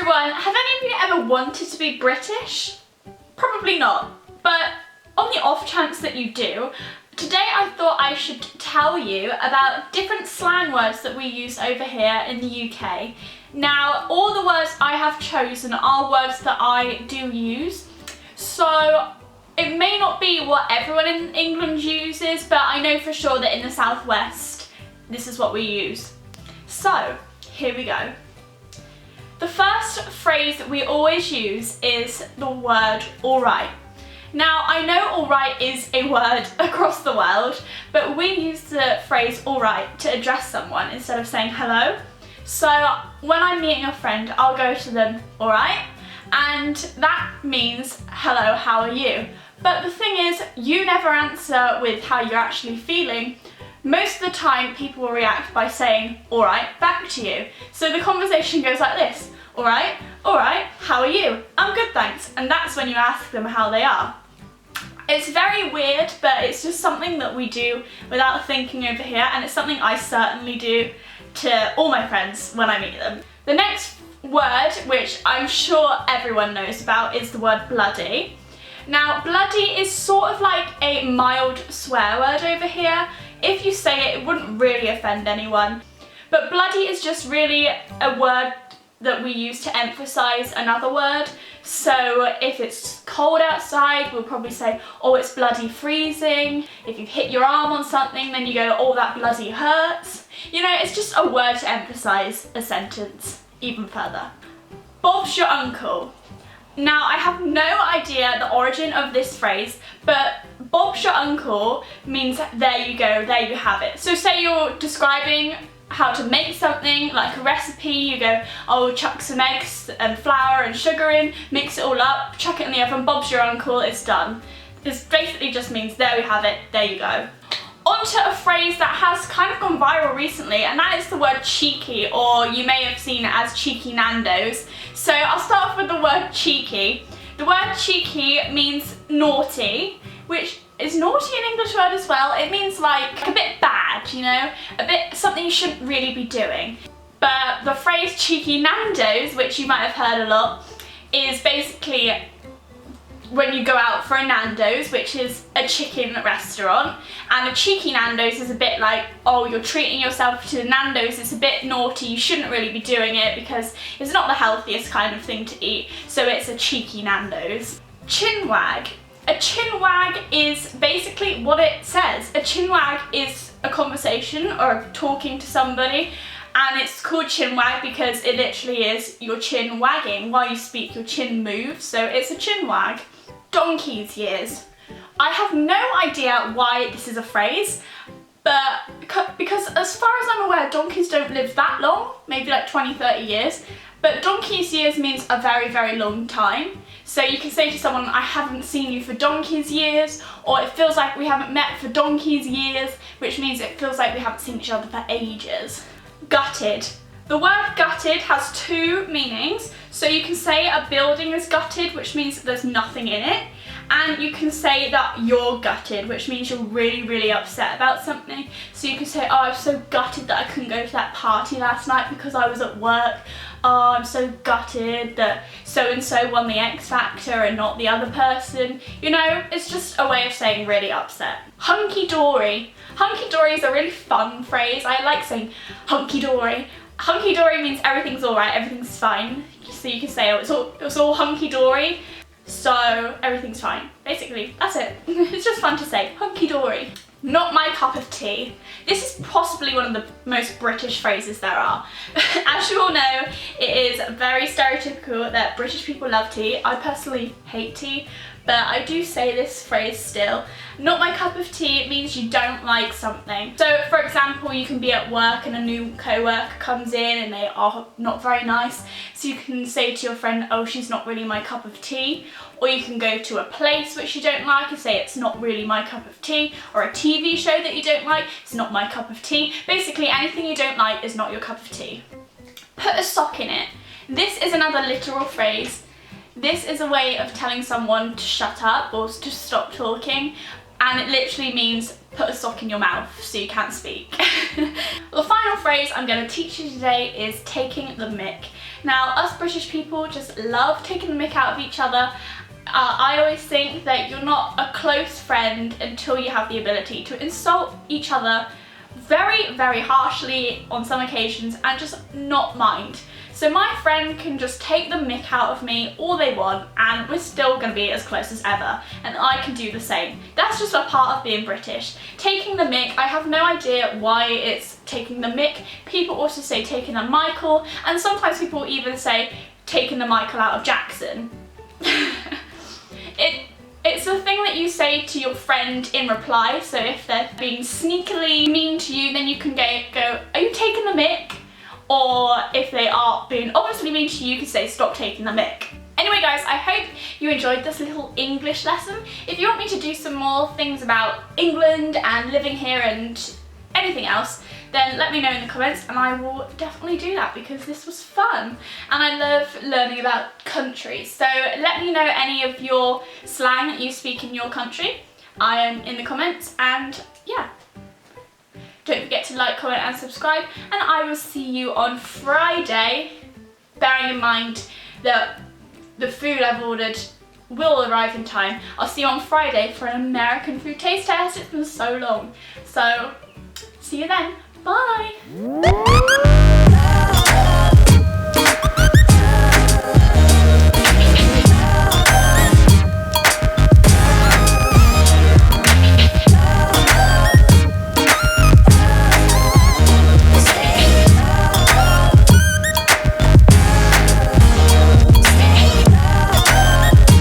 everyone, have any of you ever wanted to be British? Probably not, but on the off chance that you do, today I thought I should tell you about different slang words that we use over here in the UK. Now, all the words I have chosen are words that I do use, so it may not be what everyone in England uses, but I know for sure that in the southwest, this is what we use. So, here we go. The first phrase that we always use is the word alright. Now, I know alright is a word across the world, but we use the phrase alright to address someone instead of saying hello. So when I'm meeting a friend, I'll go to them, alright? And that means, hello, how are you? But the thing is, you never answer with how you're actually feeling. Most of the time, people will react by saying, alright, back to you. So the conversation goes like this, alright, how are you? I'm good, thanks. And that's when you ask them how they are. It's very weird, but it's just something that we do without thinking over here, and it's something I certainly do to all my friends when I meet them. The next word, which I'm sure everyone knows about, is the word bloody. Now, bloody is sort of like a mild swear word over here. If you say it, it wouldn't really offend anyone. But bloody is just really a word that we use to emphasize another word. So if it's cold outside, we'll probably say, oh, it's bloody freezing. If you've hit your arm on something, then you go, oh, that bloody hurts. You know, it's just a word to emphasize a sentence even further. Bob's your uncle. Now, I have no idea the origin of this phrase, but Bob's your uncle means there you go, there you have it. So say you're describing how to make something, like a recipe, you go, oh, chuck some eggs and flour and sugar in, mix it all up, chuck it in the oven, Bob's your uncle, it's done. This basically just means there we have it, there you go. On to a phrase that has kind of gone viral recently, and that is the word cheeky, or you may have seen it as cheeky Nando's. So I'll start off with the word cheeky. The word cheeky means naughty, which is naughty an English word as well. It means like a bit bad, you know, a bit something you shouldn't really be doing. But the phrase cheeky Nando's, which you might have heard a lot, is basically when you go out for a Nando's, which is a chicken restaurant, and a cheeky Nando's is a bit like, oh, you're treating yourself to Nando's, it's a bit naughty, you shouldn't really be doing it because it's not the healthiest kind of thing to eat, so it's a cheeky Nando's. Chin wag. A chin wag is basically what it says. A chin wag is a conversation or talking to somebody, and it's called chin wag because it literally is your chin wagging while you speak, your chin moves, so it's a chin wag. Donkey's years. I have no idea why this is a phrase, but because as far as I'm aware, donkeys don't live that long, maybe like 20-30 years, but donkey's years means a very, very long time. So you can say to someone, I haven't seen you for donkey's years, or it feels like we haven't met for donkey's years, which means it feels like we haven't seen each other for ages. Gutted. The word gutted has two meanings. So you can say a building is gutted, which means that there's nothing in it. And you can say that you're gutted, which means you're really, really upset about something. So you can say, oh, I'm so gutted that I couldn't go to that party last night because I was at work. Oh, I'm so gutted that so-and-so won the X Factor and not the other person. You know, it's just a way of saying really upset. Hunky Dorey. Hunky Dorey is a really fun phrase. I like saying hunky dory. Hunky dory means everything's alright, everything's fine. So you can say, oh, it was all hunky dory, so everything's fine. Basically, that's it. It's just fun to say, hunky dory. Not my cup of tea. This is possibly one of the most British phrases there are. As you all know, it is very stereotypical that British people love tea. I personally hate tea, but I do say this phrase still. Not my cup of tea, it means you don't like something. So for example, you can be at work and a new co-worker comes in and they are not very nice. So you can say to your friend, oh, she's not really my cup of tea. Or you can go to a place which you don't like and say it's not really my cup of tea. Or a TV show that you don't like, it's not my cup of tea. Basically anything you don't like is not your cup of tea. Put a sock in it. This is another literal phrase. This is a way of telling someone to shut up or to stop talking, and it literally means put a sock in your mouth so you can't speak. The final phrase I'm going to teach you today is taking the mick. Now, us British people just love taking the mick out of each other. I always think that you're not a close friend until you have the ability to insult each other very, very harshly on some occasions and just not mind. So my friend can just take the mick out of me all they want and we're still going to be as close as ever, and I can do the same. That's just a part of being British. Taking the mick, I have no idea why it's taking the mick. People also say taking the Michael, and sometimes people even say taking the Michael out of Jackson. It's a thing that you say to your friend in reply, so if they're being sneakily mean to you, then you can go, are you taking the mick? Or if they are being obviously mean to you, you can say, stop taking the mick. Anyway guys, I hope you enjoyed this little English lesson. If you want me to do some more things about England and living here and anything else, then let me know in the comments and I will definitely do that because this was fun and I love learning about countries. So let me know any of your slang that you speak in your country in the comments, and yeah. Don't forget to like, comment and subscribe, and I will see you on Friday, bearing in mind that the food I've ordered will arrive in time. I'll see you on Friday for an American food taste test. It's been so long. So, see you then. Bye!